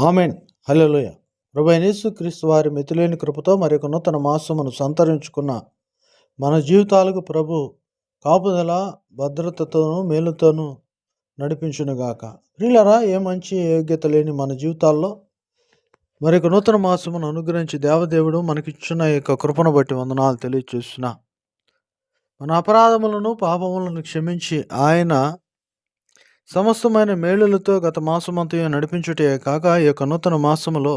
Amen. హల్లెలూయా. ప్రభువైన యేసుక్రీస్తు వారి మితిలేని కృపతో మరొక నూతన మాసమును సంతరించుకున్న మన జీవితాలకు ప్రభు కాపుదల, భద్రతతోనూ, మేలుతోనూ నడిపించునుగాక. ప్రియులారా, ఏ మంచి యోగ్యత లేని మన జీవితాల్లో మరొక నూతన మాసమును అనుగ్రహించి దేవదేవుడు మనకిచ్చిన ఈ యొక్క కృపను బట్టి వందనాలు తెలియచేస్తున్నా. మన అపరాధములను, పాపములను క్షమించి ఆయన సమస్తమైన మేలులతో గత మాసమంతయు నడిపించుటే కాక ఈ యొక్క నూతన మాసములో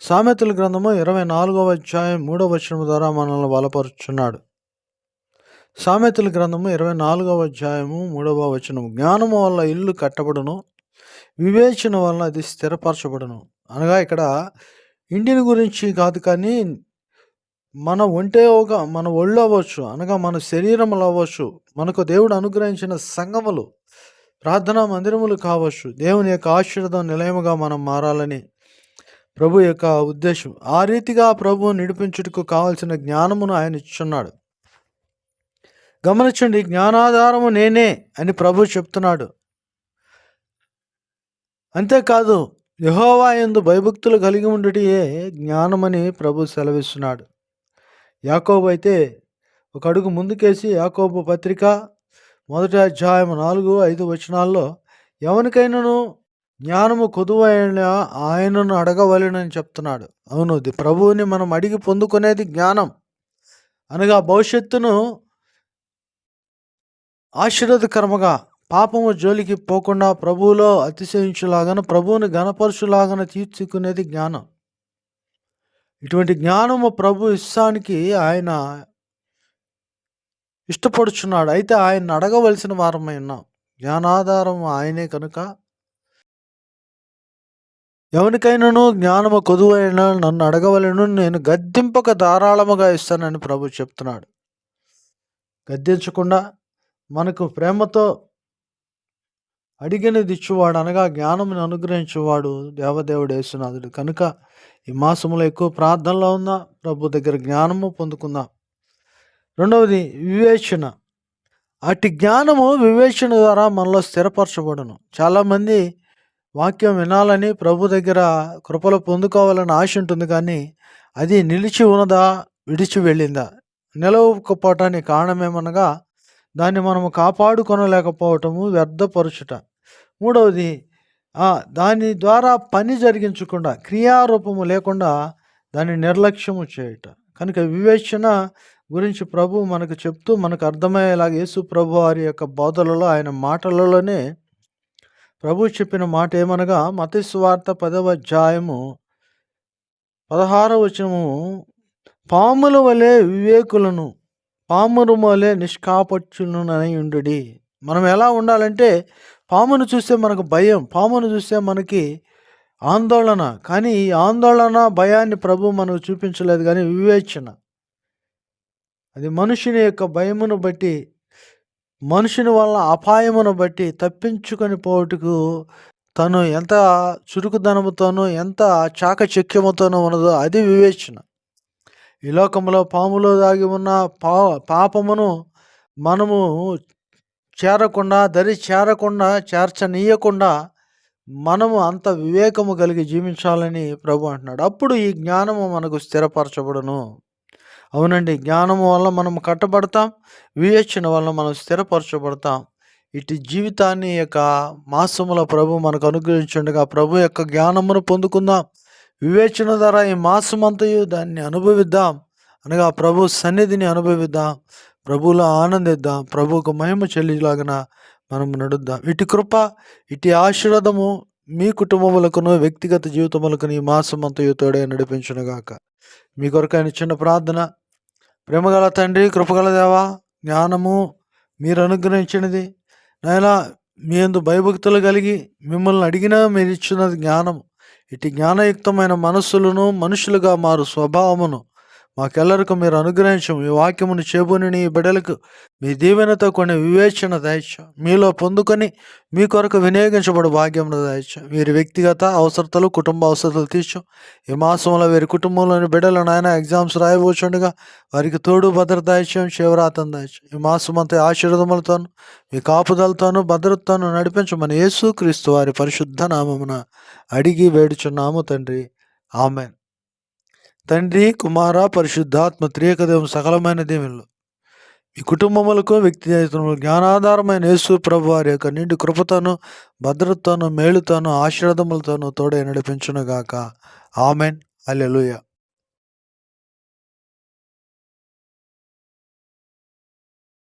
సామెతల గ్రంథము 24వ అధ్యాయం 3వ వచనం ద్వారా మనల్ని బలపరుచున్నాడు. సామెతల గ్రంథము 24వ అధ్యాయము 3వ వచనం, జ్ఞానము వల్ల ఇల్లు కట్టబడును, వివేచన వల్ల అది స్థిరపరచబడును. అనగా ఇక్కడ ఇంటిని గురించి కాదు, కానీ మన మన ఒళ్ళు అవ్వచ్చు, అనగా మన శరీరములు అవ్వచ్చు, మనకు దేవుడు అనుగ్రహించిన సంఘములు, ప్రార్థనా మందిరములు కావచ్చు, దేవుని యొక్క ఆశీర్వాదం నిలయముగా మనం మారాలని ప్రభు యొక్క ఉద్దేశం. ఆ రీతిగా ప్రభు నడిపించుటకు కావలసిన జ్ఞానమును ఆయన ఇచ్చున్నాడు. గమనించండి, జ్ఞానాధారము నేనే అని ప్రభు చెప్తున్నాడు. అంతేకాదు, యెహోవా యందు భయభక్తులు కలిగి ఉండుటయే జ్ఞానమని ప్రభు సెలవిస్తున్నాడు. యాకోబు అయితే ఒక అడుగు ముందుకేసి యాకోబు పత్రిక 1వ అధ్యాయం 4-5 వచనాల్లో ఎవరికైనాను జ్ఞానము కొదువైన ఆయనను అడగవలెనని చెప్తున్నాడు. అవును, ప్రభువుని మనం అడిగి పొందుకునేది జ్ఞానం. అనగా భవిష్యత్తును ఆశీర్వాదకరముగా, పాపము జోలికి పోకుండా ప్రభువులో అతిశయించులాగాన, ప్రభువుని ఘనపరచులాగాన తీర్చుకునేది జ్ఞానం. ఇటువంటి జ్ఞానము ప్రభు ఇష్టానికి ఆయన ఇష్టపడుచున్నాడు. అయితే ఆయన అడగవలసిన వారమై ఉన్నాం. జ్ఞానాధారం ఆయనే కనుక ఎవరికైనాను జ్ఞానము కొదువైన నన్ను అడగవలను, నేను గద్దింపక ధారాళముగా ఇస్తానని ప్రభు చెప్తున్నాడు. గద్దించకుండా మనకు ప్రేమతో అడిగినది ఇచ్చువాడు, అనగా జ్ఞానమును అనుగ్రహించేవాడు దేవదేవుడు యేసునాథుడు. కనుక ఈ మాసములో ఎక్కువ ప్రార్థనలో ఉందా, ప్రభు దగ్గర జ్ఞానము పొందుకుందాం. రెండవది వివేచన. అట్టి జ్ఞానము వివేచన ద్వారా మనలో స్థిరపరచబడును. చాలామంది వాక్యం వినాలని, ప్రభు దగ్గర కృపలు పొందుకోవాలని ఆశ ఉంటుంది, కానీ అది నిలిచి ఉన్నదా, విడిచి వెళ్ళిందా? నిలవకపోవటానికి కారణమేమనగా దాన్ని మనము కాపాడుకొనలేకపోవటము, వ్యర్థపరచుట. మూడవది దాని ద్వారా పని జరిగించకుండా, క్రియారూపము లేకుండా దాన్ని నిర్లక్ష్యము చేయుట. కనుక వివేచన గురించి ప్రభు మనకు చెప్తూ, మనకు అర్థమయ్యేలాగా యేసు ప్రభు వారి యొక్క బోధలలో, ఆయన మాటలలోనే ప్రభు చెప్పిన మాట ఏమనగా, మత్తయి సువార్త 10వ అధ్యాయము 16వ వచనము, పాముల వలె వివేకులను, పాముల వలె నిష్కాపట్టులనయుండుడి. మనం ఎలా ఉండాలంటే, పామును చూస్తే మనకు భయం, పామును చూస్తే మనకి ఆందోళన. కానీ ఈ ఆందోళన, భయాన్ని ప్రభు మనకు చూపించలేదు, కానీ వివేచన. అది మనుషుని యొక్క భయమును బట్టి, మనుషుని వల్ల అపాయమును బట్టి తప్పించుకొని పోటుకు తను ఎంత చురుకుదనముతోనూ, ఎంత చాకచక్యముతోనూ ఉన్నదో అది వివేచన. ఈ లోకంలో పాములో దాగి ఉన్న పాపమును మనము చేరకుండా, దరి చేరకుండా, చేర్చనీయకుండా మనము అంత వివేకము కలిగి జీవించాలని ప్రభు అంటున్నాడు. అప్పుడు ఈ జ్ఞానము మనకు స్థిరపరచబడును. అవునండి, జ్ఞానము వల్ల మనం కట్టబడతాం, వివేచన వల్ల మనం స్థిరపరచబడతాం. ఇటు జీవితాన్ని యొక్క మాసముల ప్రభు మనకు అనుగ్రహించుండగా ప్రభు యొక్క జ్ఞానమును పొందుకుందాం. వివేచన ద్వారా ఈ మాసమంతయు దాన్ని అనుభవిద్దాం, అనగా ప్రభు సన్నిధిని అనుభవిద్దాం, ప్రభువులో ఆనందిద్దాం, ప్రభువుకు మహిమ చెల్లిలాగన మనం నడుద్దాం. ఇటు కృప, ఇటు ఆశీర్వాదము మీ కుటుంబములకును, వ్యక్తిగత జీవితములకును ఈ మాసమంతయు తోడే నడిపించునుగాక. మీ కొరకైన చిన్న ప్రార్థన. ప్రేమగల తండ్రి, కృపగల దేవా, జ్ఞానము మీరు అనుగ్రహించినది నాయనా, మీ యందు భయభక్తులు కలిగి మిమ్మల్ని అడిగినా మీరు ఇచ్చినది జ్ఞానము. ఇటు జ్ఞానయుక్తమైన మనస్సులను, మనుషులుగా మారు స్వభావమును మాకెల్లరికి మీరు అనుగ్రహించం. ఈ వాక్యమును చెబుని ఈ బిడ్డలకు మీ దీవెనతో కొన్ని వివేచన దయచు. మీలో పొందుకొని మీ కొరకు వినియోగించబడు భాగ్యమును దయచు. వీరి వ్యక్తిగత అవసరతలు, కుటుంబ అవసరతలు తీర్చు. ఈ మాసంలో వీరి కుటుంబంలోని బిడ్డలు నాయన ఎగ్జామ్స్ రాయబోచుండగా వారికి తోడు భద్రత దయచేయం, శివరాతం దయచేయం. ఈ మాసం అంతా ఆశీర్వాదములతోనూ మీ కాపుదలతోనూ భద్రతతోనూ నడిపించమని యేసుక్రీస్తు వారి పరిశుద్ధ నామమున అడిగి వేడుచున్నాము తండ్రి. ఆమేన్. తండ్రి, కుమార, పరిశుద్ధాత్మ త్రియక దేవుని సకలమైన దీవెనలు మీ కుటుంబములకు, వ్యక్తి జీవితంలో జ్ఞానాధారమైన యేసు ప్రభు వారి యొక్క నిండు కృపతోనూ భద్రతతోనూ మేలుతోనూ ఆశీర్వాదములతోనూ తోడై నడిపించునుగాక. ఆమెన్. హల్లెలూయా.